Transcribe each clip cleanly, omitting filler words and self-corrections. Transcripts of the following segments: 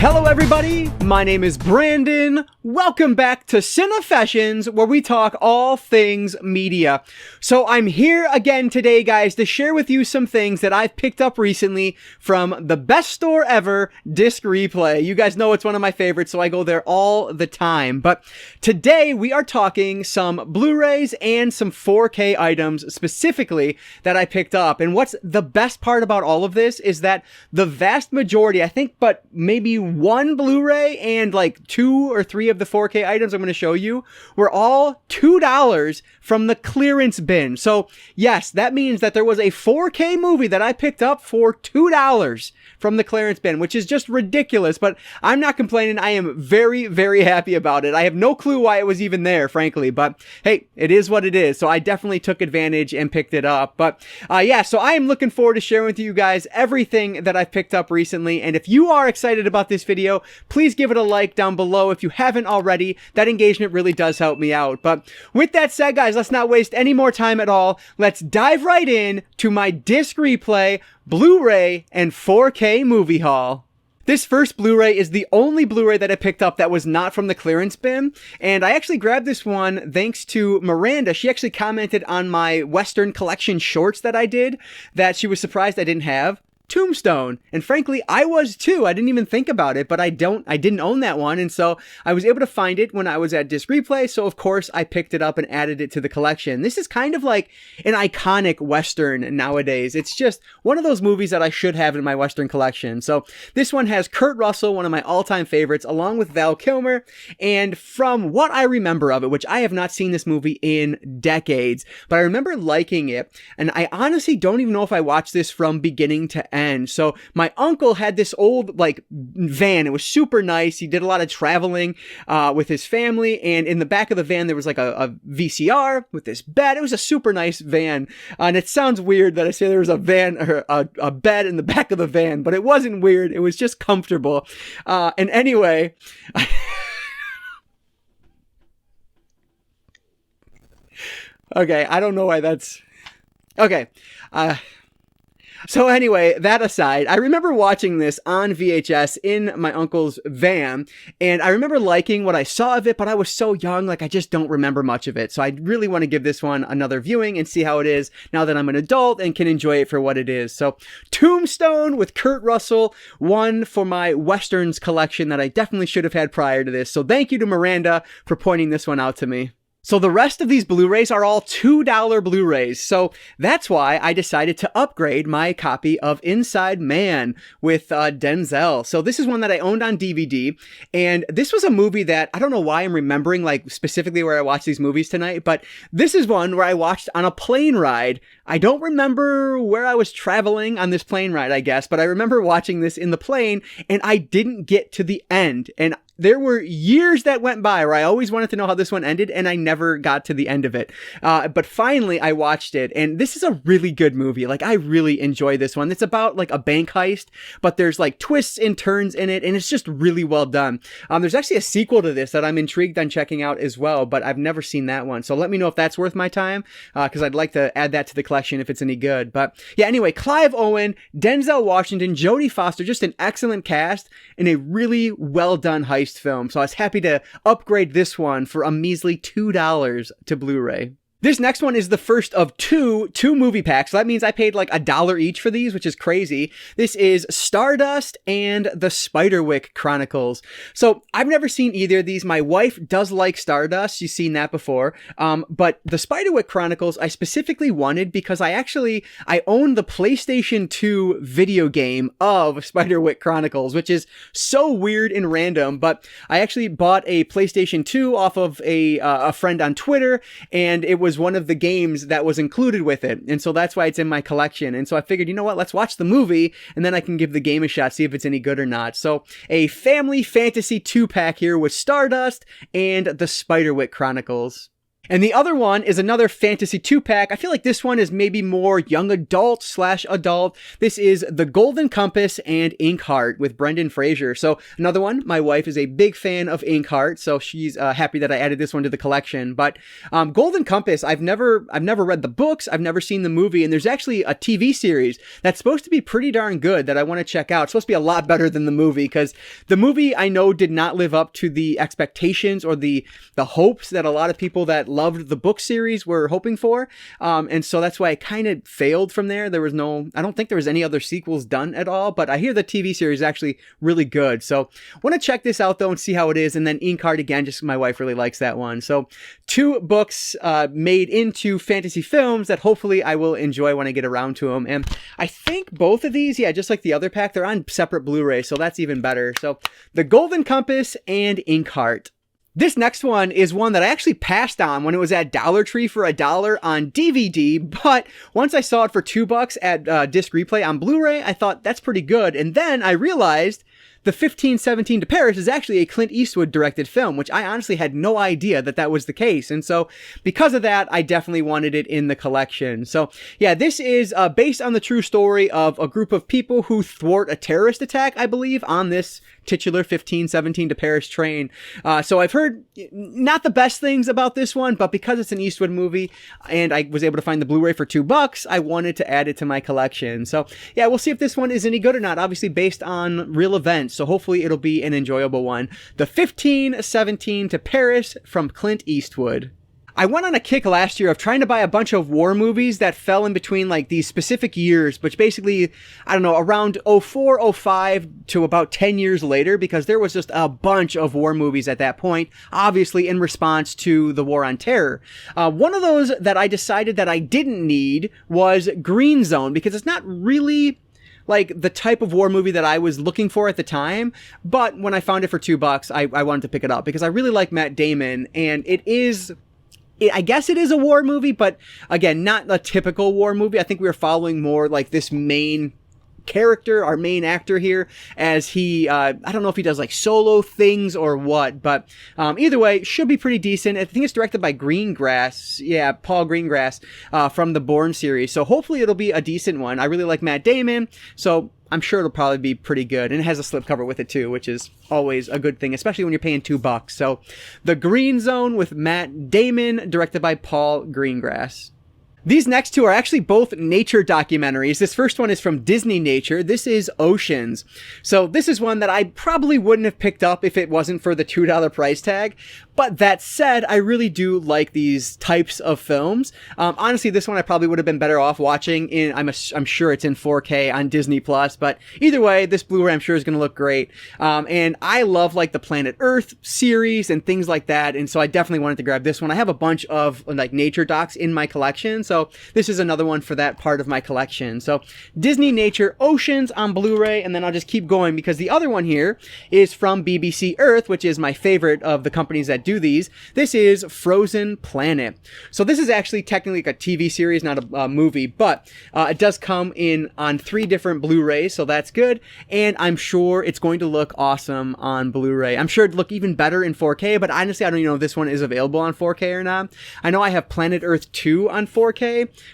Hello everybody, my name is Brandon. Welcome back to Cinefessions, where we talk all things media. So I'm here again today, guys, to share with you some things that I've picked up recently from the best store ever, Disc Replay. You guys know it's one of my favorites, so I go there all the time. But today we are talking some Blu-rays and some 4K items specifically that I picked up. And what's the best part about all of this is that the vast majority, I think, but maybe one Blu-ray and like 2 or 3 of the 4K items I'm going to show you were all $2 from the clearance bin. So yes, that means that there was a 4K movie that I picked up for $2 from the clearance bin, which is just ridiculous, but I'm not complaining. I am very, very happy about it. I have no clue why it was even there, frankly, but hey, it is what it is. So I definitely took advantage and picked it up. But yeah, so I am looking forward to sharing with you guys everything that I've picked up recently. And if you are excited about this video, please give it a like down below if you haven't already. That engagement really does help me out. But with that said, guys, let's not waste any more time at all. Let's dive right in to my Disc Replay Blu-ray and 4K movie haul. This first Blu-ray is the only Blu-ray that I picked up that was not from the clearance bin, and I actually grabbed this one thanks to Miranda. She actually commented on my Western collection shorts that I did that she was surprised I didn't have Tombstone, and frankly I was too. I didn't even think about it, but I didn't own that one, and so I was able to find it when I was at Disc Replay, so of course I picked it up and added it to the collection. This is kind of like an iconic Western nowadays. It's just one of those movies that I should have in my Western collection. So this one has Kurt Russell, one of my all-time favorites, along with Val Kilmer, and from what I remember of it, which I have not seen this movie in decades, but I remember liking it, and I honestly don't even know if I watched this from beginning to end. So my uncle had this old like van. It was super nice. He did a lot of traveling with his family, and in the back of the van there was like a VCR with this bed. It was a super nice van, and it sounds weird that I say there was a van or a bed in the back of the van, but it wasn't weird. It was just comfortable. And anyway, okay, I don't know why that's okay. So anyway, that aside, I remember watching this on VHS in my uncle's van, and I remember liking what I saw of it, but I was so young, like I just don't remember much of it. So I really want to give this one another viewing and see how it is now that I'm an adult and can enjoy it for what it is. So Tombstone with Kurt Russell, one for my Westerns collection that I definitely should have had prior to this. So thank you to Miranda for pointing this one out to me. So the rest of these Blu-rays are all $2 Blu-rays, so that's why I decided to upgrade my copy of Inside Man with Denzel. So this is one that I owned on DVD, and this was a movie that, I don't know why I'm remembering like specifically where I watched these movies tonight, but this is one where I watched on a plane ride. I don't remember where I was traveling on this plane ride, I guess, but I remember watching this in the plane, and I didn't get to the end, and there were years that went by where I always wanted to know how this one ended, and I never got to the end of it. But finally, I watched it, and this is a really good movie. Like, I really enjoy this one. It's about, like, a bank heist, but there's, like, twists and turns in it, and it's just really well done. There's actually a sequel to this that I'm intrigued on checking out as well, but I've never seen that one. So let me know if that's worth my time, because I'd like to add that to the collection if it's any good. But, yeah, anyway, Clive Owen, Denzel Washington, Jodie Foster, just an excellent cast, and a really well-done heist film. So I was happy to upgrade this one for a measly $2 to Blu-ray. This next one is the first of two movie packs. So that means I paid like $1 each for these, which is crazy. This is Stardust and the Spiderwick Chronicles. So I've never seen either of these. My wife does like Stardust. She's seen that before. But the Spiderwick Chronicles I specifically wanted because I own the PlayStation 2 video game of Spiderwick Chronicles, which is so weird and random. But I actually bought a PlayStation 2 off of a friend on Twitter, and it was one of the games that was included with it, and so that's why it's in my collection. And so I figured, you know what, let's watch the movie and then I can give the game a shot, see if it's any good or not. So a family fantasy 2-pack here with Stardust and the Spiderwick Chronicles. And the other one is another fantasy 2-pack. I feel like this one is maybe more young adult / adult. This is The Golden Compass and Inkheart with Brendan Fraser. So another one, my wife is a big fan of Inkheart, so she's happy that I added this one to the collection. But Golden Compass, I've never read the books, I've never seen the movie, and there's actually a TV series that's supposed to be pretty darn good that I want to check out. It's supposed to be a lot better than the movie, because the movie I know did not live up to the expectations or the hopes that a lot of people that loved the book series were hoping for. And so that's why it kind of failed from there. There was I don't think there was any other sequels done at all, but I hear the TV series is actually really good. So I want to check this out though and see how it is. And then Inkheart again, just my wife really likes that one. So 2 books made into fantasy films that hopefully I will enjoy when I get around to them. And I think both of these, yeah, just like the other pack, they're on separate Blu-ray, so that's even better. So The Golden Compass and Inkheart. This next one is one that I actually passed on when it was at Dollar Tree for $1 on DVD, but once I saw it for $2 at Disc Replay on Blu-ray, I thought that's pretty good. And then I realized the 1517 to Paris is actually a Clint Eastwood directed film, which I honestly had no idea that was the case. And so because of that, I definitely wanted it in the collection. So yeah, this is based on the true story of a group of people who thwart a terrorist attack, I believe, on this titular 1517 to Paris train. So I've heard not the best things about this one, but because it's an Eastwood movie and I was able to find the Blu-ray for $2, I wanted to add it to my collection. So yeah, we'll see if this one is any good or not, obviously based on real events. So hopefully it'll be an enjoyable one. The 1517 to Paris from Clint Eastwood. I went on a kick last year of trying to buy a bunch of war movies that fell in between like these specific years, which basically, I don't know, around 04, 05 to about 10 years later, because there was just a bunch of war movies at that point, obviously in response to the war on terror. One of those that I decided that I didn't need was Green Zone, because it's not really like the type of war movie that I was looking for at the time. But when I found it for $2, I wanted to pick it up because I really like Matt Damon, and I guess it is a war movie, but again, not a typical war movie. I think we were following more like this main character, our main actor here, as he, I don't know if he does like solo things or what, but either way, should be pretty decent. I think it's directed by Greengrass. Yeah, Paul Greengrass from the Bourne series. So hopefully it'll be a decent one. I really like Matt Damon, so I'm sure it'll probably be pretty good. And it has a slipcover with it too, which is always a good thing, especially when you're paying $2. So The Green Zone with Matt Damon, directed by Paul Greengrass. These next two are actually both nature documentaries. This first one is from Disney Nature. This is Oceans. So this is one that I probably wouldn't have picked up if it wasn't for the $2 price tag. But that said, I really do like these types of films. Honestly, this one I probably would have been better off watching I'm sure it's in 4K on Disney Plus. But either way, this Blu-ray I'm sure is going to look great. And I love like the Planet Earth series and things like that. And so I definitely wanted to grab this one. I have a bunch of like nature docs in my collection. So this is another one for that part of my collection. So Disney Nature Oceans on Blu-ray, and then I'll just keep going because the other one here is from BBC Earth, which is my favorite of the companies that do these. This is Frozen Planet. So this is actually technically like a TV series, not a movie, but it does come in on 3 different Blu-rays, so that's good. And I'm sure it's going to look awesome on Blu-ray. I'm sure it'd look even better in 4K, but honestly, I don't even know if this one is available on 4K or not. I know I have Planet Earth 2 on 4K,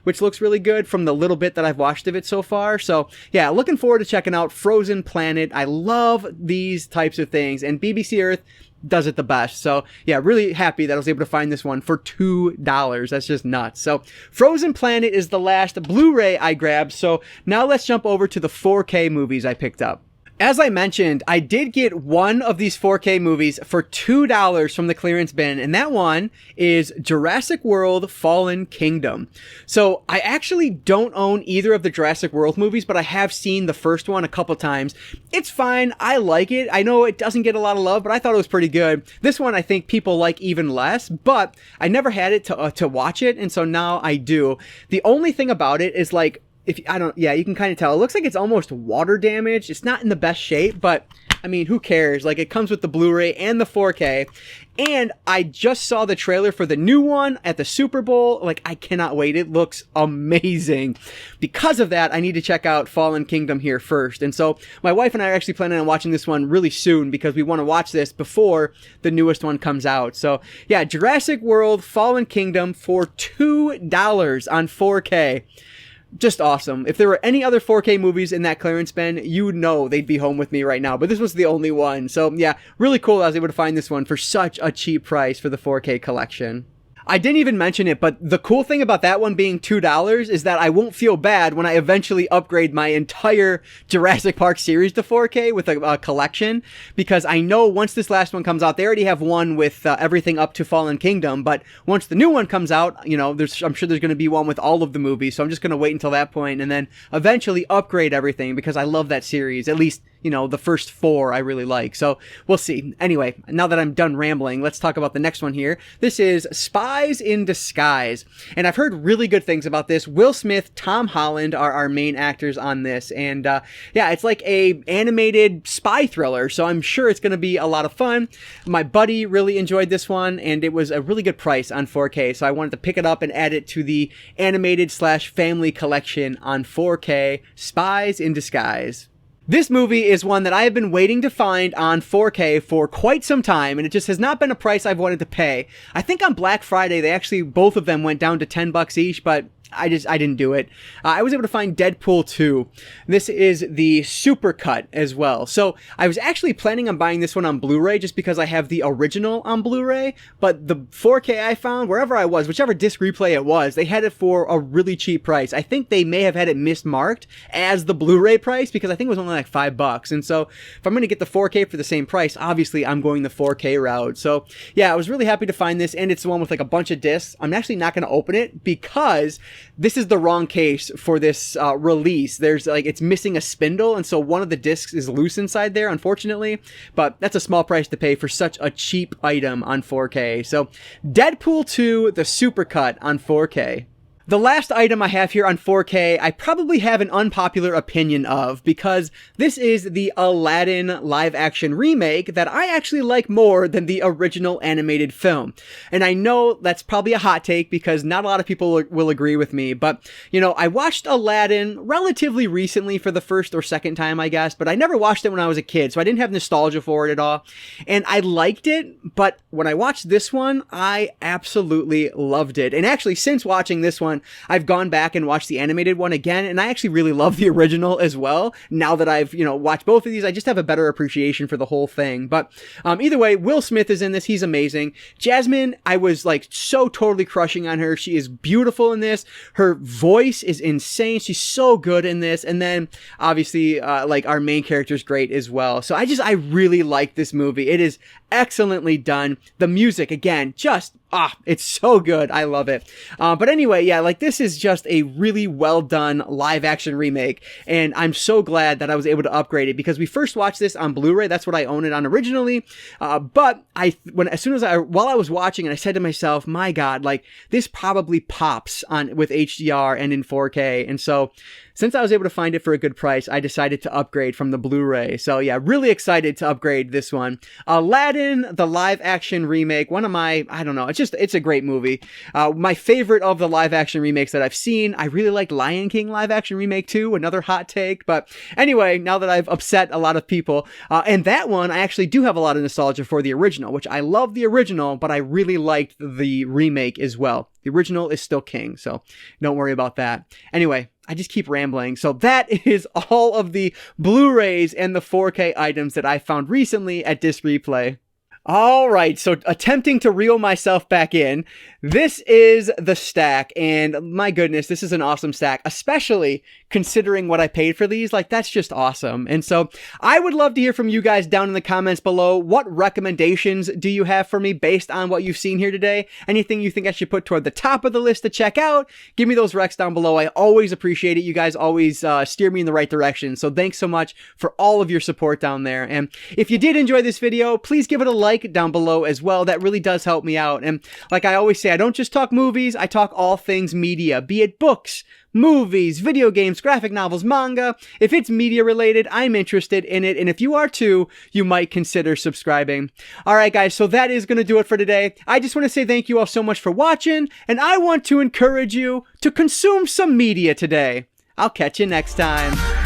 which looks really good from the little bit that I've watched of it so far. So yeah, looking forward to checking out Frozen Planet. I love these types of things, and BBC Earth does it the best. So yeah, really happy that I was able to find this one for $2. That's just nuts. So Frozen Planet is the last Blu-ray I grabbed. So now let's jump over to the 4K movies I picked up. As I mentioned, I did get one of these 4K movies for $2 from the clearance bin, and that one is Jurassic World Fallen Kingdom. So I actually don't own either of the Jurassic World movies, but I have seen the first one a couple times. It's fine. I like it. I know it doesn't get a lot of love, but I thought it was pretty good. This one I think people like even less, but I never had it to watch it, and so now I do. The only thing about it is like, I don't, yeah, you can kind of tell. It looks like it's almost water damaged. It's not in the best shape, but I mean, who cares? Like, it comes with the Blu-ray and the 4K. And I just saw the trailer for the new one at the Super Bowl. Like, I cannot wait. It looks amazing. Because of that, I need to check out Fallen Kingdom here first. And so my wife and I are actually planning on watching this one really soon because we want to watch this before the newest one comes out. So yeah, Jurassic World Fallen Kingdom for $2 on 4K. Just awesome. If there were any other 4K movies in that clearance bin, you would know they'd be home with me right now. But this was the only one. So yeah, really cool I was able to find this one for such a cheap price for the 4K collection. I didn't even mention it, but the cool thing about that one being $2 is that I won't feel bad when I eventually upgrade my entire Jurassic Park series to 4K with a collection, because I know once this last one comes out, they already have one with everything up to Fallen Kingdom, but once the new one comes out, you know, I'm sure there's going to be one with all of the movies, so I'm just going to wait until that point and then eventually upgrade everything because I love that series, at least, you know, the first 4 I really like. So we'll see. Anyway, now that I'm done rambling, let's talk about the next one here. This is Spies in Disguise. And I've heard really good things about this. Will Smith, Tom Holland are our main actors on this. And yeah, it's like a animated spy thriller. So I'm sure it's going to be a lot of fun. My buddy really enjoyed this one and it was a really good price on 4K. So I wanted to pick it up and add it to the animated/family collection on 4K, Spies in Disguise. This movie is one that I have been waiting to find on 4K for quite some time, and it just has not been a price I've wanted to pay. I think on Black Friday, they actually, both of them went down to $10 each, but I didn't do it. I was able to find Deadpool 2. This is the super cut as well. So I was actually planning on buying this one on Blu-ray just because I have the original on Blu-ray, but the 4K I found, wherever I was, whichever disc replay it was, they had it for a really cheap price. I think they may have had it mismarked as the Blu-ray price because I think it was only like $5. And so if I'm going to get the 4K for the same price, obviously I'm going the 4K route. So yeah, I was really happy to find this, and it's the one with like a bunch of discs. I'm actually not going to open it because this is the wrong case for this release. There's like, it's missing a spindle, and so one of the discs is loose inside there, unfortunately, but that's a small price to pay for such a cheap item on 4K. So Deadpool 2, the supercut on 4K. The last item I have here on 4K, I probably have an unpopular opinion of because this is the Aladdin live-action remake that I actually like more than the original animated film. And I know that's probably a hot take because not a lot of people will agree with me, but, you know, I watched Aladdin relatively recently for the first or second time, I guess, but I never watched it when I was a kid, so I didn't have nostalgia for it at all. And I liked it, but when I watched this one, I absolutely loved it. And actually, since watching this one, I've gone back and watched the animated one again, and I actually really love the original as well. Now that I've, you know, watched both of these, I just have a better appreciation for the whole thing. But either way, Will Smith is in this. He's amazing. Jasmine, I was like so totally crushing on her. She is beautiful in this. Her voice is insane. She's so good in this. And then obviously, like our main character is great as well. So I really like this movie. It is excellently done. The music, again, just it's so good. I love it. But anyway, yeah, like this is just a really well done live action remake. And I'm so glad that I was able to upgrade it because we first watched this on Blu-ray. That's what I own it on originally. But while I was watching it, I said to myself, my God, like this probably pops on with HDR and in 4K. And so since I was able to find it for a good price, I decided to upgrade from the Blu-ray. So yeah, really excited to upgrade this one. Aladdin, the live action remake, one of my, I don't know, it's a great movie. My favorite of the live action remakes that I've seen. I really like Lion King live action remake too, another hot take. But anyway, now that I've upset a lot of people, and that one, I actually do have a lot of nostalgia for the original, which I love the original, but I really liked the remake as well. The original is still king, so don't worry about that. Anyway, I just keep rambling. So that is all of the Blu-rays and the 4K items that I found recently at Disc Replay. All right, so attempting to reel myself back in, this is the stack, and my goodness, this is an awesome stack, especially considering what I paid for these. Like, that's just awesome. And so I would love to hear from you guys down in the comments below. What recommendations do you have for me based on what you've seen here today? Anything you think I should put toward the top of the list to check out? Give me those recs down below. I always appreciate it. You guys always steer me in the right direction. So thanks so much for all of your support down there. And if you did enjoy this video, please give it a like. like down below as well. That really does help me out. And like I always say, I don't just talk movies, I talk all things media, be it books, movies, video games, graphic novels, manga. If it's media related, I'm interested in it. And if you are too, you might consider subscribing. All right, guys. So that is going to do it for today. I just want to say thank you all so much for watching. And I want to encourage you to consume some media today. I'll catch you next time.